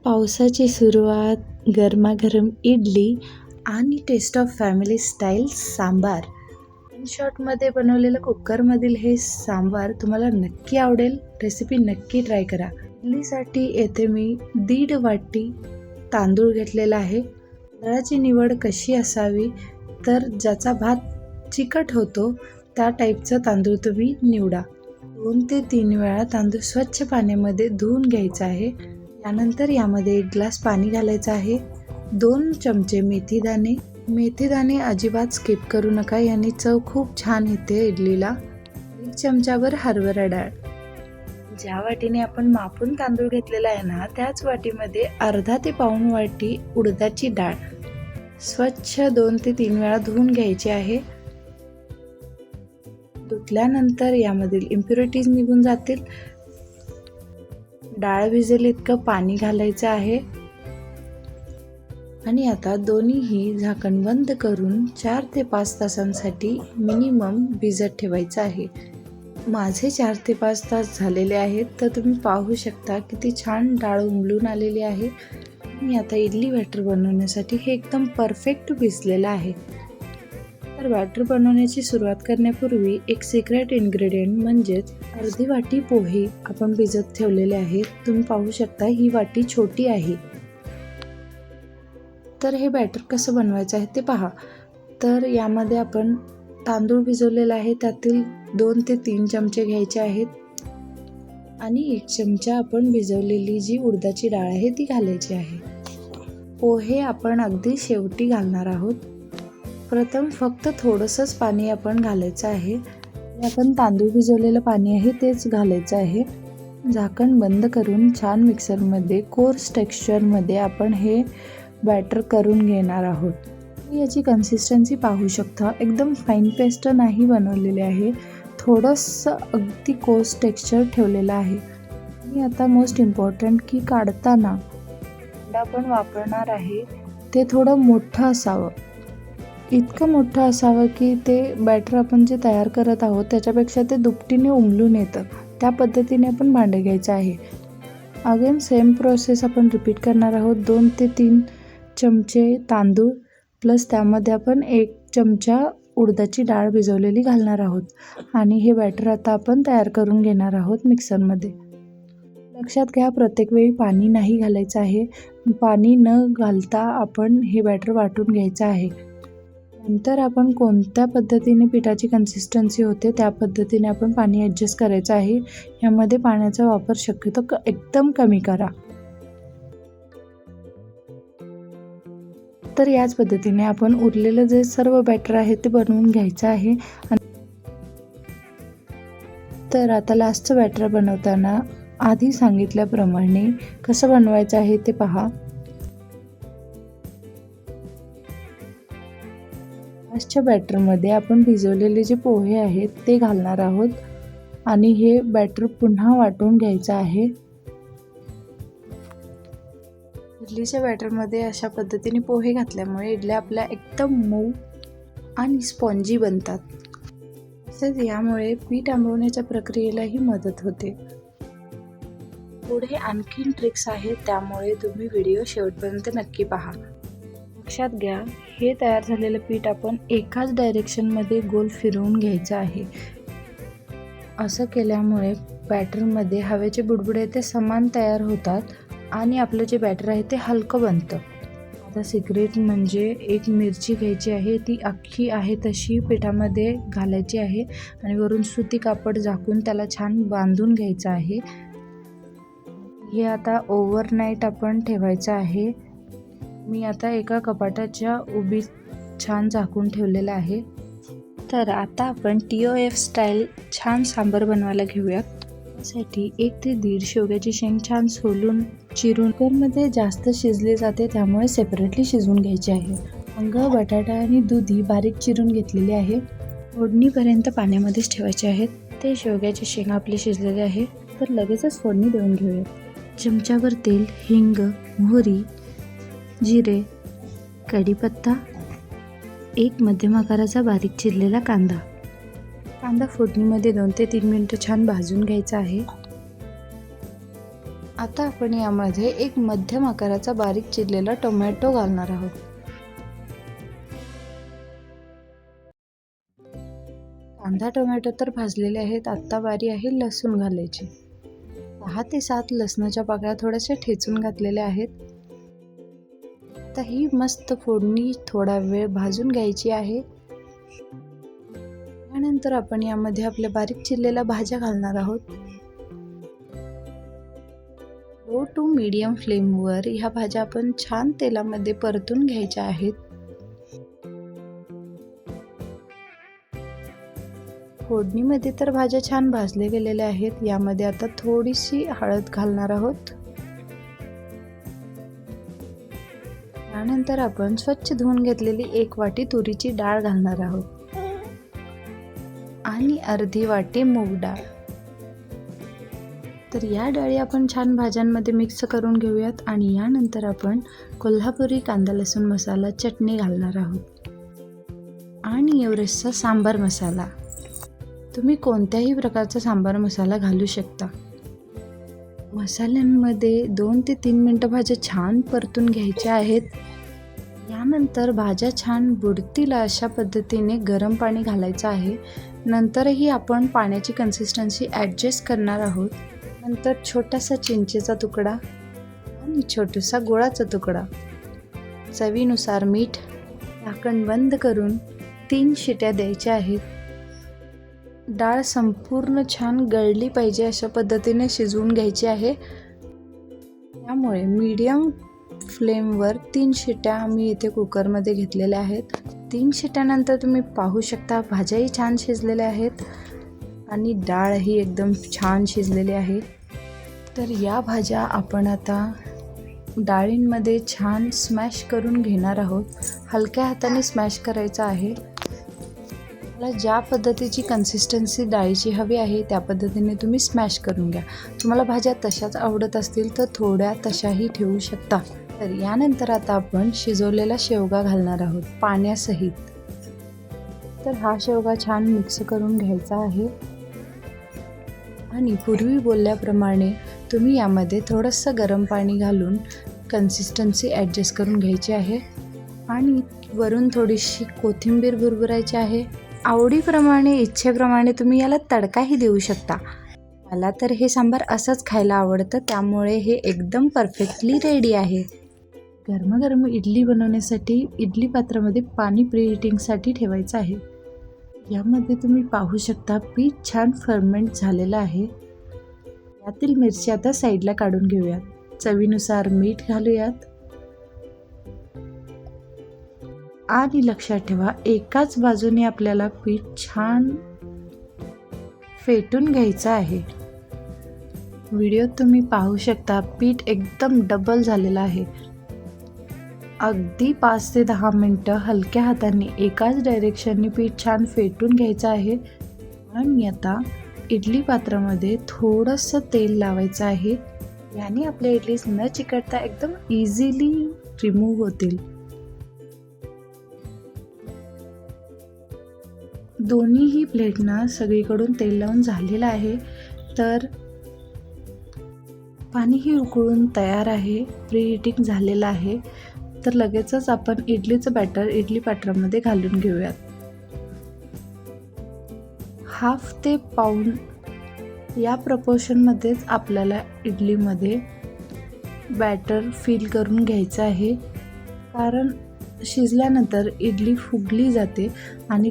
पावसाची सुरुवात, गरमागरम इडली आणि taste of family style sambar. In शॉर्टमध्ये बनवलेलं कुकरमधील हे सांबार तुम्हाला नक्की आवडेल. रेसिपी नक्की ट्राय करा. इडलीसाठी येथे मी 1.5 वाटी तांदूळ घेतलेला आहे. तांदळाची निवड कशी असावी तर ज्याचा भात चिकट होतो त्या टाईपचं तांदूळ तुम्ही निवडा. 2 ते 3 वेळा तांदूळ स्वच्छ पाण्यामध्ये धुवून घ्यायचा आहे. त्यानंतर यामध्ये 1 ग्लास पाणी घालायचं आहे. 2 चमचे मेथीदाणे अजिबात स्किप करू नका, याने चव खूप छान येते इडलीला. 1 चमचाभर हरभरा डाळ. ज्या वाटीने आपण मापून तांदूळ घेतलेला आहे ना, त्याच वाटीमध्ये अर्धा ते पाऊण वाटी उडदाची डाळ स्वच्छ 2 ते 3 वेळा धुवून घ्यायची आहे. धुतल्यानंतर यामधील इम्प्युरिटीज निघून जातील. डाळ भिजेल इतकं पाणी घालायचं आहे आणि आता दोन्हीही झाकण बंद करून 4 ते 5 तासांसाठी मिनिमम भिजत ठेवायचं आहे. माझे 4 ते 5 तास झालेले आहेत, तर तुम्ही पाहू शकता किती छान डाळ उमलून आलेली आहे. आणि आता इडली बॅटर बनवण्यासाठी हे एकदम परफेक्ट भिजलेलं आहे. तर बॅटर बनवण्याची सुरुवात करण्यापूर्वी एक सिक्रेट इन्ग्रेडियंट म्हणजेच अर्धी वाटी पोहे आपण भिजत ठेवलेले आहेत. तुम्ही पाहू शकता ही वाटी छोटी आहे. तर हे बॅटर कसं बनवायचं आहे ते पहा. तर यामध्ये आपण तांदूळ भिजवलेला आहे, त्यातील 2 ते 3 चमचे घ्यायचे आहेत आणि 1 चमचा आपण भिजवलेली जी उडदाची डाळ आहे ती घालायची आहे. पोहे आपण अगदी शेवटी घालणार आहोत. प्रथम फक्त थोडंसंच पाणी आपण घालायचं आहे. आपण तांदूळ भिजवलेलं पाणी आहे तेच घालायचं आहे. झाकण बंद करून छान मिक्सरमध्ये कोर्स टेक्स्चरमध्ये आपण हे बॅटर करून घेणार आहोत. याची कन्सिस्टन्सी पाहू शकता, एकदम फाईन पेस्ट नाही बनवलेले आहे, थोडंसं अगदी कोर्स टेक्स्चर ठेवलेलं आहे. आणि आता मोस्ट इम्पॉर्टंट की काढताना आपण वापरणार आहे ते थोडं मोठं असावं. इतकं मोठं असावं की ते बॅटर आपण जे तयार करत आहोत त्याच्यापेक्षा ते दुपटीने उमलून येतं. त्या पद्धतीने आपण भांडं घ्यायचं आहे. अगेन सेम प्रोसेस आपण रिपीट करणार आहोत. 2 ते 3 चमचे तांदूळ प्लस त्यामध्ये आपण 1 चमचा उडदाची डाळ भिजवलेली घालणार आहोत आणि हे बॅटर आता आपण तयार करून घेणार आहोत मिक्सरमध्ये. लक्षात घ्या, प्रत्येक वेळी पाणी नाही घालायचं आहे. पाणी न घालता आपण हे बॅटर वाटून घ्यायचं आहे. नंतर आपण कोणत्या पद्धतीने पिठाची कन्सिस्टन्सी होते त्या पद्धतीने आपण पाणी ॲडजस्ट करायचं आहे. यामध्ये पाण्याचा वापर शक्यतो एकदम कमी करा. तर याच पद्धतीने आपण उरलेलं जे सर्व बॅटर आहे ते बनवून घ्यायचं आहे. तर आता लास्टचं बॅटर बनवताना आधी सांगितल्याप्रमाणे कसं बनवायचं आहे ते पहा. लास्टच्या बॅटरमध्ये आपण भिजवलेले जे पोहे आहेत ते घालणार आहोत आणि हे बॅटर पुन्हा वाटून घ्यायचं आहे. इडलीच्या बॅटरमध्ये अशा पद्धतीने पोहे घातल्यामुळे इडल्या आपल्या एकदम मऊ आणि स्पॉन्जी बनतात. तसेच यामुळे पीठ आंबवण्याच्या प्रक्रियेलाही मदत होते. पुढे आणखीन ट्रिक्स आहेत, त्यामुळे तुम्ही व्हिडिओ शेवटपर्यंत नक्की पहा. लक्षात घ्या, हे तयार झालेलं पीठ आपण एकाच डायरेक्शनमध्ये गोल फिरवून घ्यायचं आहे. असं केल्यामुळे बॅटरमध्ये हवेचे बुडबुडे ते समान तयार होतात आणि आपलं जे बॅटर आहे ते हलकं बनतं. आता सिक्रेट म्हणजे एक मिरची घ्यायची आहे, ती अख्खी आहे तशी पिठामध्ये घालायची आहे आणि वरून सुती कापड झाकून त्याला छान बांधून घ्यायचं आहे. हे आता ओव्हरनाईट आपण ठेवायचं आहे. मी आता एका कपाटाच्या उभीत छान झाकून ठेवलेलं आहे. तर आता आपण TOF स्टाईल छान सांबार बनवायला घेऊयात. त्यासाठी 1 ते 1.5 शेवग्याची शेंग छान सोलून चिरून कुकरमध्ये जास्त शिजले जाते, त्यामुळे सेपरेटली शिजवून घ्यायचे आहे. वांग, बटाटा आणि दुधी बारीक चिरून घेतलेली आहे. फोडणीपर्यंत पाण्यामध्येच ठेवायचे आहेत. ते शेवग्याची शेंग आपली शिजलेली आहे, तर लगेचच फोडणी देऊन घेऊयात. चमच्याभर तेल, हिंग, मोहरी, जिरे, कढीपत्ता, 1 मध्यम आकाराचा बारीक चिरलेला कांदा. कांदा फोडणीमध्ये 2 ते 3 मिनिटं छान भाजून घ्यायचा आहे. आता आपण यामध्ये एक मध्यम आकाराचा बारीक चिरलेला टोमॅटो घालणार आहोत. कांदा टोमॅटो तर भाजलेले आहेत. आता बारी आहे लसूण घालायची. 6 ते 7 लसणाच्या पाकळ्या थोड्याशा ठेचून घातलेल्या आहेत. आता ही मस्त फोडणी थोडा वेळ भाजून घ्यायची आहे. त्यानंतर आपण यामध्ये आपल्या बारीक चिरलेल्या भाज्या घालणार आहोत. लो टू मीडियम फ्लेमवर ह्या भाज्या आपण छान तेलामध्ये परतून घ्यायच्या आहेत. फोडणीमध्ये तर भाज्या छान भाजल्या गेलेल्या आहेत. यामध्ये आता थोडीशी हळद घालणार आहोत. त्यानंतर आपण स्वच्छ धुवून घेतलेली 1 वाटी तुरीची डाळ घालणार आहोत आणि अर्धी वाटी मूग डाळ. तर या डाळी आपण छान भाज्यांमध्ये मिक्स करून घेऊयात आणि यानंतर आपण कोल्हापुरी कांदा लसूण मसाला चटणी घालणार आहोत आणि एव्हरेस्टचा सांबार मसाला. तुम्ही कोणत्याही प्रकारचा सांबार मसाला घालू शकता. मसाल्यांमध्ये 2 ते 3 मिनिटं भाज्या छान परतून घ्यायच्या आहेत. यानंतर भाज्या छान बुडतील अशा पद्धतीने गरम पाणी घालायचं आहे. नंतरही आपण पाण्याची कन्सिस्टन्सी ॲडजस्ट करणार आहोत. नंतर छोटासा चिंचेचा तुकडा आणि छोटासा गुळाचा तुकडा, चवीनुसार मीठ, झाकण बंद करून 3 शिट्या द्यायच्या आहेत. डाळ संपूर्ण छान गळली पाहिजे अशा पद्धतीने शिजवून घ्यायची आहे. त्यामुळे मीडियम फ्लेमवर 3 शिट्या मी इथे कुकरमध्ये घेतलेल्या आहेत. 3 शिट्यानंतर तुम्ही पाहू शकता भाज्याही छान शिजलेल्या आहेत आणि डाळही एकदम छान शिजलेली आहे. तर या भाज्या आपण आता डाळींमध्ये छान स्मॅश करून घेणार आहोत. हलक्या हाताने स्मॅश करायचं आहे. मला ज्या पद्धतीची कन्सिस्टन्सी डाळीची हवी आहे त्या पद्धतीने तुम्ही स्मॅश करून घ्या. तुम्हाला भाज्या तशाच आवडत असतील तर थोड्या तशाही ठेवू शकता. तर यानंतर आता आपण शिजवलेला शेवगा घालणार आहोत पाण्यासहित. तर हा शेवगा छान मिक्स करून घ्यायचा आहे आणि पूर्वी बोलल्याप्रमाणे तुम्ही यामध्ये थोडंसं गरम पाणी घालून कन्सिस्टन्सी ॲडजस्ट करून घ्यायची आहे आणि वरून थोडीशी कोथिंबीर भुरभुरायची आहे. आवडीप्रमाणे इच्छेप्रमाणे तुम्ही याला तडकाही देऊ शकता. मला तर हे सांबार असंच खायला आवडतं, त्यामुळे हे एकदम परफेक्टली रेडी आहे. गरमागरम इडली बनवण्यासाठी इडली पात्रामध्ये पाणी प्रीहीटिंगसाठी ठेवायचं आहे. यामध्ये तुम्ही पाहू शकता पीठ छान फर्मेंट झालेलं आहे. यातील मिरची आता साईडला काढून घेऊयात. चवीनुसार मीठ घालूयात आणि लक्षात ठेवा एकाच बाजूने आपल्याला पीठ छान फेटून घ्यायचं आहे. व्हिडिओत तुम्ही पाहू शकता पीठ एकदम डबल झालेलं आहे. अगदी 5 ते 10 मिनटं हलक्या हाताने एकाच डायरेक्शनने पीठ छान फेटून घ्यायचं आहे आणि आता इडली पात्रामध्ये थोडंसं तेल लावायचं आहे. याने आपल्या इडलीज न चिकटता एकदम इझिली रिमूव्ह होतील. दोन्हीही प्लेटना सगळीकडून तेल लावून झालेलं आहे. तर पाणीही उकळून तयार आहे, प्रीहीटिंग झालेलं आहे. तर लगेचच आपण इडलीचं बॅटर इडली पात्रामध्ये घालून घेऊयात. 1/2 ते पाऊण या प्रपोर्शनमध्येच आपल्याला इडलीमध्ये बॅटर फिल करून घ्यायचं आहे. कारण शिजल्यानंतर इडली फुगली जाते आणि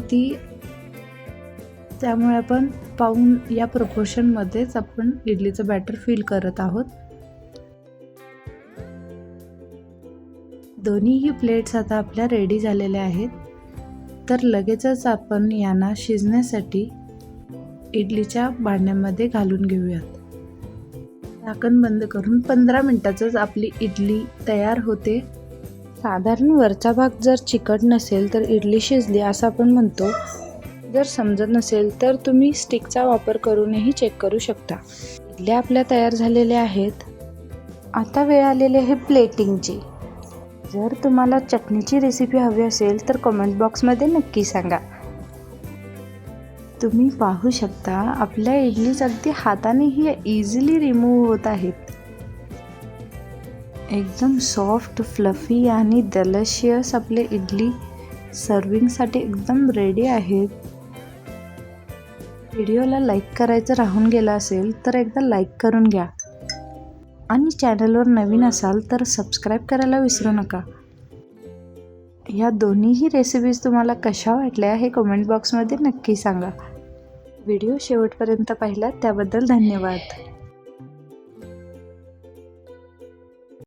त्यामुळे आपण पाऊण या प्रपोर्शनमध्येच आपण इडलीचं बॅटर फिल करत आहोत. दोन्हीही प्लेट्स आता आपल्या रेडी झालेल्या आहेत. तर लगेचच आपण यांना शिजण्यासाठी इडलीच्या भांड्यामध्ये घालून घेऊयात. झाकण बंद करून 15 मिनिटातच आपली इडली तयार होते. साधारण वरचा भाग जर चिकट नसेल तर इडली शिजली असं आपण म्हणतो. जर समजत नसेल तर तुम्ही स्टिकचा वापर करूनही चेक करू शकता. इडल्या आपल्या तयार झालेल्या आहेत. आता वेळ आलेली आहे प्लेटिंगची. जर तुम्हाला चटणीची रेसिपी हवी असेल तर कमेंट बॉक्समध्ये नक्की सांगा. तुम्ही पाहू शकता आपल्या इडलीज अगदी हातानेही इझिली रिमूव्ह होत आहेत. एकदम सॉफ्ट, फ्लफी आणि डेलिशियस आपले इडली सर्विंगसाठी एकदम रेडी आहेत. व्हिडिओला लाईक करायचं राहून गेलं असेल तर एकदा लाईक करून घ्या आणि चॅनलवर नवीन असाल तर सबस्क्राईब करायला विसरू नका. ह्या दोन्हीही रेसिपीज तुम्हाला कशा वाटल्या हे कमेंट बॉक्समध्ये नक्की सांगा. व्हिडिओ शेवटपर्यंत पाहिलात त्याबद्दल धन्यवाद.